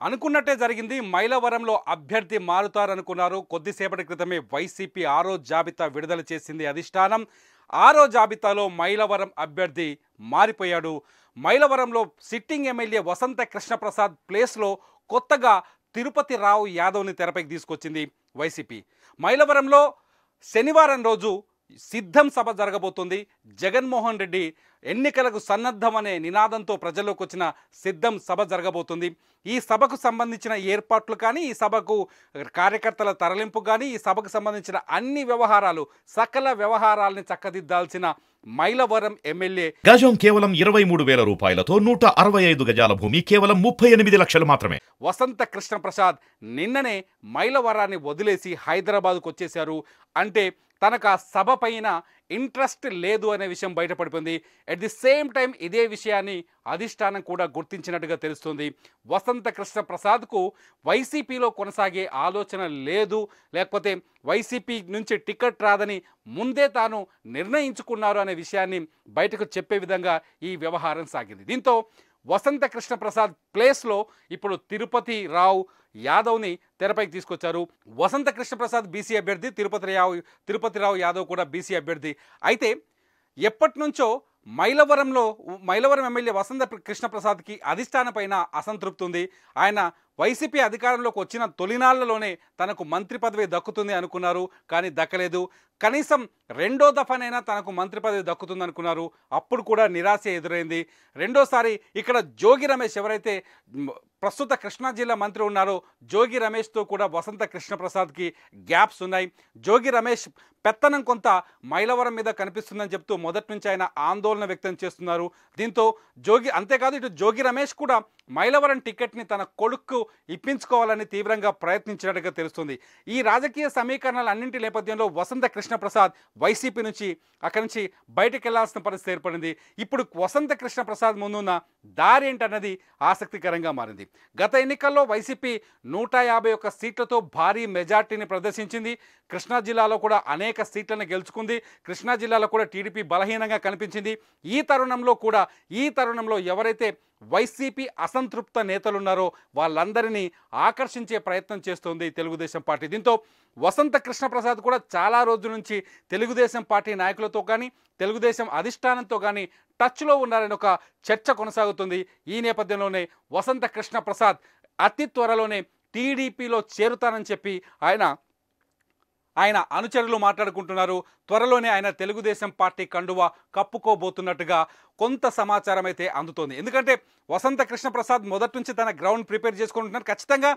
అనుకున్నట్టే జరిగింది. మైలవరంలో అభ్యర్థి మారుతారనుకున్నారు. కొద్దిసేపటి క్రితమే వైసీపీ ఆరో జాబితా విడుదల చేసింది అధిష్టానం. ఆరో జాబితాలో మైలవరం అభ్యర్థి మారిపోయాడు. మైలవరంలో సిట్టింగ్ ఎమ్మెల్యే వసంత కృష్ణప్రసాద్ ప్లేస్లో కొత్తగా తిరుపతి రావు యాదవ్ని తెరపైకి తీసుకొచ్చింది వైసీపీ. మైలవరంలో శనివారం రోజు సిద్ధం సభ జరగబోతుంది. జగన్మోహన్ రెడ్డి ఎన్నికలకు సన్నద్ధం అనే నినాదంతో ప్రజల్లోకి వచ్చిన సిద్ధం సభ జరగబోతుంది. ఈ సభకు సంబంధించిన ఏర్పాట్లు కానీ, ఈ సభకు కార్యకర్తల తరలింపు కానీ, ఈ సభకు సంబంధించిన అన్ని వ్యవహారాలు, సకల వ్యవహారాలని చక్కదిద్దాల్సిన మైలవరం ఎమ్మెల్యే గజం కేవలం 23,000 రూపాయలతో 165 గజాల భూమి కేవలం 38 లక్షలు మాత్రమే. వసంత కృష్ణప్రసాద్ నిన్ననే మైలవరాన్ని వదిలేసి హైదరాబాద్కు వచ్చేశారు. అంటే తనకు ఆ సభ పైన ఇంట్రెస్ట్ లేదు అనే విషయం బయటపడిపోయింది. అట్ ది సేమ్ టైం ఇదే విషయాన్ని అధిష్టానం కూడా గుర్తించినట్టుగా తెలుస్తుంది. వసంత కృష్ణప్రసాద్కు వైసీపీలో కొనసాగే ఆలోచన లేదు, లేకపోతే వైసీపీ నుంచి టికెట్ రాదని ముందే తాను నిర్ణయించుకున్నారు అనే విషయాన్ని బయటకు చెప్పే విధంగా ఈ వ్యవహారం సాగింది. దీంతో వసంత కృష్ణప్రసాద్ ప్లేస్లో ఇప్పుడు తిరుపతి రావు యాదవ్ని తెరపైకి తీసుకొచ్చారు. వసంత కృష్ణప్రసాద్ బీసీ అభ్యర్థి, తిరుపతి రావు యాదవ్ కూడా బీసీ అభ్యర్థి. అయితే ఎప్పటి నుంచో మైలవరం ఎమ్మెల్యే వసంత కృష్ణప్రసాద్కి అధిష్టానం పైన అసంతృప్తి ఉంది. ఆయన వైసీపీ అధికారంలోకి వచ్చిన తొలినాళ్లలోనే తనకు మంత్రి పదవి దక్కుతుంది అనుకున్నారు, కానీ దక్కలేదు. కనీసం రెండో దఫానైనా తనకు మంత్రి పదవి దక్కుతుంది అనుకున్నారు, అప్పుడు కూడా నిరాశ ఎదురైంది. రెండోసారి ఇక్కడ జోగి రమేష్, ఎవరైతే ప్రస్తుత కృష్ణా జిల్లా మంత్రి ఉన్నారో, జోగి రమేష్తో కూడా వసంత కృష్ణప్రసాద్కి గ్యాప్స్ ఉన్నాయి. జోగి రమేష్ పెత్తనం కొంత మైలవరం మీద కనిపిస్తుందని చెప్తూ మొదటి నుంచి ఆయన ఆందోళన వ్యక్తం చేస్తున్నారు. దీంతో అంతేకాదు ఇటు జోగి రమేష్ కూడా మైలవరం టికెట్ని తన కొడుకు ఇప్పించుకోవాలని తీవ్రంగా ప్రయత్నించినట్టుగా తెలుస్తుంది. ఈ రాజకీయ సమీకరణాలు అన్నింటి నేపథ్యంలో వసంత కృష్ణప్రసాద్ వైసీపీ నుంచి అక్కడి నుంచి బయటకు వెళ్లాల్సిన పరిస్థితి ఏర్పడింది. ఇప్పుడు వసంత కృష్ణప్రసాద్ ముందున్న దారి ఏంటన్నది ఆసక్తికరంగా మారింది. గత ఎన్నికల్లో వైసీపీ 151 సీట్లతో భారీ మెజార్టీని ప్రదర్శించింది. కృష్ణా జిల్లాలో కూడా అనేక సీట్లను గెలుచుకుంది. కృష్ణా జిల్లాలో కూడా టీడీపీ బలహీనంగా కనిపించింది. ఈ తరుణంలో ఎవరైతే వైసీపీ అసంతృప్త నేతలున్నారో వాళ్ళందరినీ ఆకర్షించే ప్రయత్నం చేస్తోంది తెలుగుదేశం పార్టీ. దీంతో వసంత కృష్ణప్రసాద్ కూడా చాలా రోజుల నుంచి తెలుగుదేశం పార్టీ నాయకులతో కానీ, తెలుగుదేశం అధిష్టానంతో కానీ టచ్లో ఉన్నారని ఒక చర్చ కొనసాగుతుంది. ఈ నేపథ్యంలోనే వసంత కృష్ణప్రసాద్ అతి త్వరలోనే టీడీపీలో చేరుతానని చెప్పి ఆయన అనుచరులు మాట్లాడుకుంటున్నారు. త్వరలోనే ఆయన తెలుగుదేశం పార్టీ కండువా కప్పుకోబోతున్నట్టుగా కొంత సమాచారం అయితే అందుతోంది. ఎందుకంటే వసంత కృష్ణప్రసాద్ మొదటి నుంచి తన గ్రౌండ్ ప్రిపేర్ చేసుకుంటున్నారు. ఖచ్చితంగా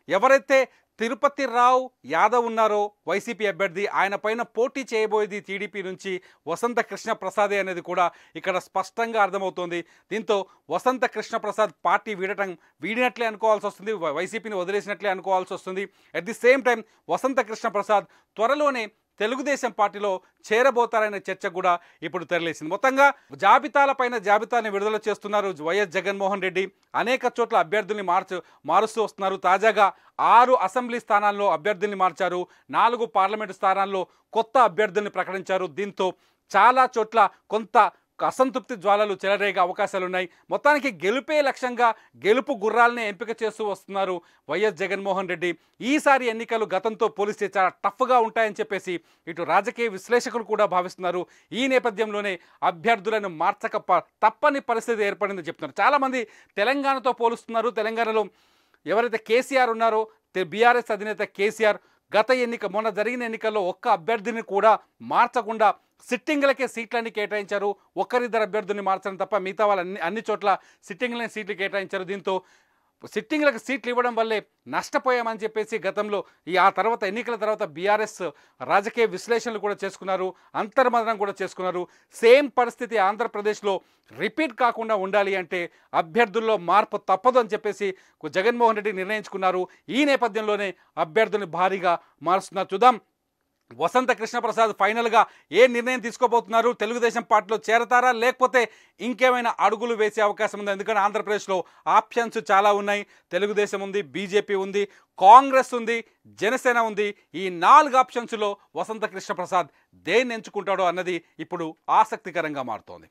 ఎవరైతే తిరుపతి రావు యాదవ్ ఉన్నారో వైసీపీ అభ్యర్థి, ఆయన పైన పోటీ చేయబోయేది టీడీపీ నుంచి వసంత కృష్ణప్రసాదే అనేది కూడా ఇక్కడ స్పష్టంగా అర్థమవుతోంది. దీంతో వసంత కృష్ణప్రసాద్ పార్టీ వీడినట్లే అనుకోవాల్సి వస్తుంది, వైసీపీని వదిలేసినట్లే అనుకోవాల్సి వస్తుంది. అట్ ది సేమ్ టైం వసంత కృష్ణప్రసాద్ త్వరలోనే తెలుగుదేశం పార్టీలో చేరబోతారనే చర్చ కూడా ఇప్పుడు తెరలేసింది. మొత్తంగా జాబితాని విడుదల చేస్తున్నారు వైఎస్ జగన్మోహన్ రెడ్డి. అనేక చోట్ల అభ్యర్థుల్ని మారుస్తూ వస్తున్నారు. తాజాగా 6 అసెంబ్లీ స్థానాల్లో అభ్యర్థుల్ని మార్చారు. 4 పార్లమెంటు స్థానాల్లో కొత్త అభ్యర్థుల్ని ప్రకటించారు. దీంతో చాలా చోట్ల కొంత అసంతృప్తి జ్వాలలు చెలరేగే అవకాశాలున్నాయి. మొత్తానికి గెలుపే లక్ష్యంగా గెలుపు గుర్రాలనే ఎంపిక చేస్తూ వస్తున్నారు వైఎస్ జగన్మోహన్ రెడ్డి. ఈసారి ఎన్నికలు గతంతో పోలిస్తే చాలా టఫ్గా ఉంటాయని చెప్పేసి ఇటు రాజకీయ విశ్లేషకులు కూడా భావిస్తున్నారు. ఈ నేపథ్యంలోనే అభ్యర్థులను మార్చక తప్పని పరిస్థితి ఏర్పడిందని చెప్తున్నారు. చాలామంది తెలంగాణతో పోలుస్తున్నారు. తెలంగాణలో ఎవరైతే కేసీఆర్ ఉన్నారో, బీఆర్ఎస్ అధినేత కేసీఆర్ మొన్న జరిగిన ఎన్నికల్లో ఒక్క అభ్యర్థిని కూడా మార్చకుండా సిట్టింగ్లకే సీట్లన్నీ కేటాయించారు. ఒక్కరిద్దరు అభ్యర్థుల్ని మార్చడం తప్ప మిగతా వాళ్ళు అన్ని చోట్ల సిట్టింగ్లనే సీట్లు కేటాయించారు. దీంతో సిట్టింగ్లకు సీట్లు ఇవ్వడం వల్లే నష్టపోయామని చెప్పేసి గతంలో ఎన్నికల తర్వాత బీఆర్ఎస్ రాజకీయ విశ్లేషణలు కూడా చేసుకున్నారు, అంతర్మదనం కూడా చేసుకున్నారు. సేమ్ పరిస్థితి ఆంధ్రప్రదేశ్లో రిపీట్ కాకుండా ఉండాలి అంటే అభ్యర్థుల్లో మార్పు తప్పదు అని చెప్పేసి జగన్మోహన్ రెడ్డి నిర్ణయించుకున్నారు. ఈ నేపథ్యంలోనే అభ్యర్థుల్ని భారీగా మారుస్తున్నారు. చూద్దాం వసంత కృష్ణప్రసాద్ ఫైనల్గా ఏ నిర్ణయం తీసుకోబోతున్నారు? తెలుగుదేశం పార్టీలో చేరతారా, లేకపోతే ఇంకేమైనా అడుగులు వేసే అవకాశం ఉందా? ఎందుకంటే ఆంధ్రప్రదేశ్లో ఆప్షన్స్ చాలా ఉన్నాయి. తెలుగుదేశం ఉంది, బీజేపీ ఉంది, కాంగ్రెస్ ఉంది, జనసేన ఉంది. ఈ 4 ఆప్షన్స్లో వసంత కృష్ణప్రసాద్ దేన్ని ఎంచుకుంటాడో అన్నది ఇప్పుడు ఆసక్తికరంగా మారుతోంది.